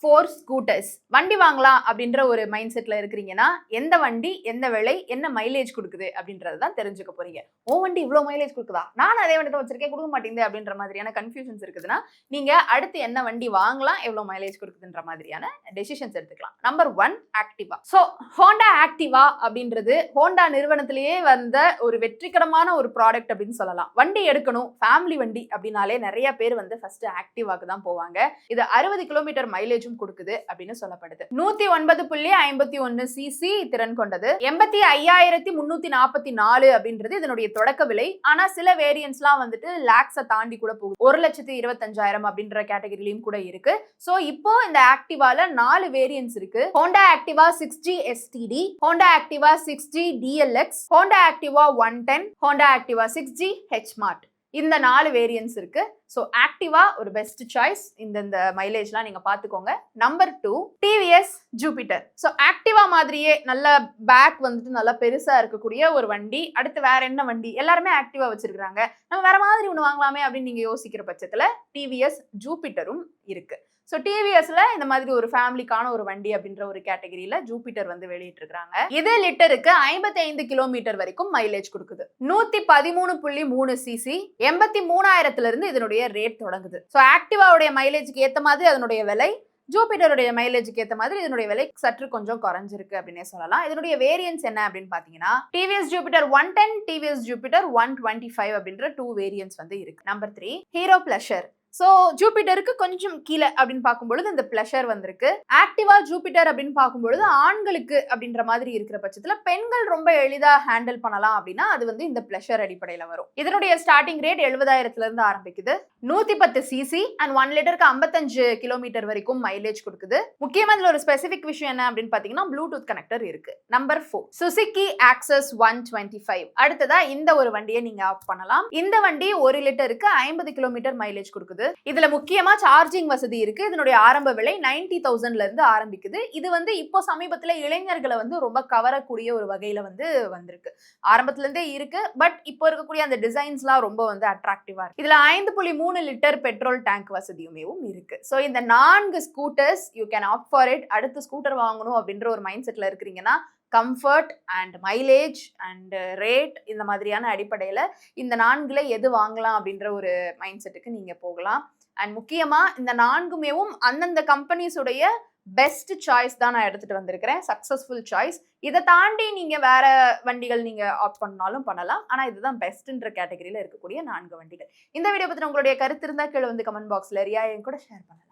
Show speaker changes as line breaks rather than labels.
4 scooters. வண்டி வாங்கலாம் அப்படின்ற ஒரு மைண்ட் செட்ல இருக்கிறீங்கன்னா, எந்த வண்டி, எந்த விலை, என்ன மைலேஜ் குடுக்குது அப்படின்றத தான் தெரிஞ்சுக்க போறீங்க. வண்டி இவ்ளோ மைலேஜ் குடுக்குதா? நானும் அதே வண்டி தான் வச்சிருக்கேன், குடுக்க மாட்டேங்குது அப்படின்ற மாதிரியான கன்ஃபியூஷன்ஸ் இருக்குதுன்னா, நீங்க அடுத்து என்ன வண்டி வாங்கலாம், எவ்ளோ மைலேஜ் குடுக்குதுன்ற மாதிரியான டெசிஷன்ஸ் எடுத்துக்கலாம். நம்பர் 1 ஆக்டிவா. Honda ஆக்டிவா அப்படின்றது Honda நிறுவனத்திலேயே வந்த ஒரு வெற்றிகரமான ஒரு ப்ராடக்ட் அப்படின்னு சொல்லலாம். வண்டி எடுக்கணும், ஃபேமிலி வண்டி அப்படின்னாலே நிறைய பேர் ஃபர்ஸ்ட் ஆக்டிவாக்கு தான் போவாங்க. இது 60 கிலோமீட்டர் மைலேஜும் கொடுக்குது அப்படின்னு சொல்லப்படுது. 109.51 சிசி திறன் கொண்டது. 85,344 அப்படின்றது இதனுடைய தொடக்க விலை. ஆனா சில வேரியன்ட்ஸ்லாம் லாக்ஸை தாண்டி கூட போகுது. 1,25,000 அப்படின்ற கேட்டகரியிலும் கூட இருக்கு. சோ இப்போ இந்த ஆக்டிவால 4 வேரியன்ட்ஸ் இருக்கு. Honda Activa 6G STD, Honda Activa 6G DLX, Honda Activa 110, Honda Activa 6G HMart. இந்த 4 வேரியன்ட்ஸ் இருக்கு. சோ ஆக்டிவா ஒரு பெஸ்ட் சாய்ஸ். இந்த மைலேஜ்லாம் நீங்க பாத்துக்கோங்க. Number 2 TVS Jupiter. சோ ஆக்டிவா மாதிரியே நல்ல பேக் நல்லா பெருசா இருக்கக்கூடிய ஒரு வண்டி. அடுத்து வேற என்ன வண்டி? எல்லாருமே ஆக்டிவா வச்சிருக்காங்க. நம்ம வேற மாதிரி ஒண்ணு வாங்கலாமே அப்படின்னு நீங்க யோசிக்கிற பட்சத்துல TVS Jupiterம் இருக்கு. சோ டிவிஎஸ்ல இந்த மாதிரி ஒரு ஃபேமிலிக்கான ஒரு வண்டி அப்படின்ற ஒரு கேட்டகரியில ஜூபிட்டர் வெளியிட்டு இருக்காங்க. இது லிட்டருக்கு 55 கிலோமீட்டர் வரைக்கும் மைலேஜ் கொடுக்குது. 113.3 சிசி, 83,000 இருந்து இதனுடைய ரேட் தொடங்குது. சோ ஆக்டிவாவுடைய மைலேஜ்க்கு ஏத்த மாதிரி அதனுடைய விலை, ஜூபிட்டருடைய மைலேஜுக்கு ஏத்த மாதிரி இதனுடைய விலை சற்று கொஞ்சம் குறைஞ்சிருக்கு அப்படின்னே சொல்லலாம். இதனுடைய வேரியன்ட்ஸ் என்ன அப்படின்னு பாத்தீங்கன்னா, TVS Jupiter 110, TVS Jupiter 125 அப்படின்ற 2 வேரியன்ட்ஸ் இருக்கு. Number 3 hero pleasure. சோ ஜூபிட்டருக்கு கொஞ்சம் கீழே அப்படின்னு பார்க்கும்பொழுது இந்த பிளஷர் வந்திருக்கு. ஆக்டிவா ஜூபிட்டர் அப்படின்னு பார்க்கும்பொழுது ஆண்களுக்கு அப்படின்ற மாதிரி இருக்கிற பட்சத்துல பெண்கள் ரொம்ப எளிதா ஹேண்டில் பண்ணலாம் அப்படின்னா அது இந்த பிளஷர் அடிப்படையில வரும். இதனுடைய ஸ்டார்டிங் ரேட் 70,000 இருந்து ஆரம்பிக்குது. 110 சிசி அண்ட் 1 லிட்டருக்கு 55 கிலோமீட்டர் வரைக்கும் மைலேஜ் கொடுக்குது. முக்கியமா இதுல ஒரு ஸ்பெசிபிக் விஷயம் என்ன அப்படின்னு பாத்தீங்கன்னா, ப்ளூடூத் கனெக்டர் இருக்கு. Number 4 Suzuki access 125. அடுத்ததா இந்த ஒரு வண்டியை நீங்க ஆஃப் பண்ணலாம். இந்த வண்டி 1 லிட்டருக்கு 50 கிலோமீட்டர் மைலேஜ் கொடுக்குது. இதுல முக்கியமா சார்ஜிங் வசதி இருக்கு. இதனுடைய ஆரம்ப விலை 90,000 இருந்து ஆரம்பிக்குது. இது இப்போ சமீபத்துல இளைஞர்களை ரொம்ப கவரக்கூடிய ஒரு வகையில வந்திருக்கு. ஆரம்பத்துல இருந்தே இருக்கு. பட் இப்போ இருக்கக்கூடிய அந்த டிசைன்ஸ்லாம் ரொம்ப அட்ராக்டிவா இருக்கு. இதுல 5.3 லிட்டர் பெட்ரோல் டேங்க் வசதியுமே இருக்கு. சோ இந்த 4 scooters you can opt for it. அடுத்து ஸ்கூட்டர் வாங்கணும் அப்படின்ற ஒரு மைண்ட் செட்ல இருக்கிறீங்கன்னா, comfort and mileage and rate இந்த மாதிரியான அடிப்படையில் இந்த 4ல எது வாங்கலாம் அப்படின்ற ஒரு மைண்ட் செட்டுக்கு நீங்க போகலாம். அண்ட் முக்கியமா இந்த 4குமேவும் அந்தந்த கம்பெனிஸுடைய பெஸ்ட் சாய்ஸ் தான் நான் எடுத்துட்டு வந்திருக்கிறேன். Successful choice. இதை தாண்டி நீங்க வேற வண்டிகள் நீங்க ஆப்ட் பண்ணாலும் பண்ணலாம். ஆனா இதுதான் பெஸ்ட்ன்ற கேட்டகரியில இருக்கக்கூடிய 4 வண்டிகள். இந்த வீடியோ பத்தி உங்களுடைய கருத்து இருந்தா கீழே கமெண்ட் பாக்ஸ்ல ரியா கூட ஷேர் பண்ணலாம்.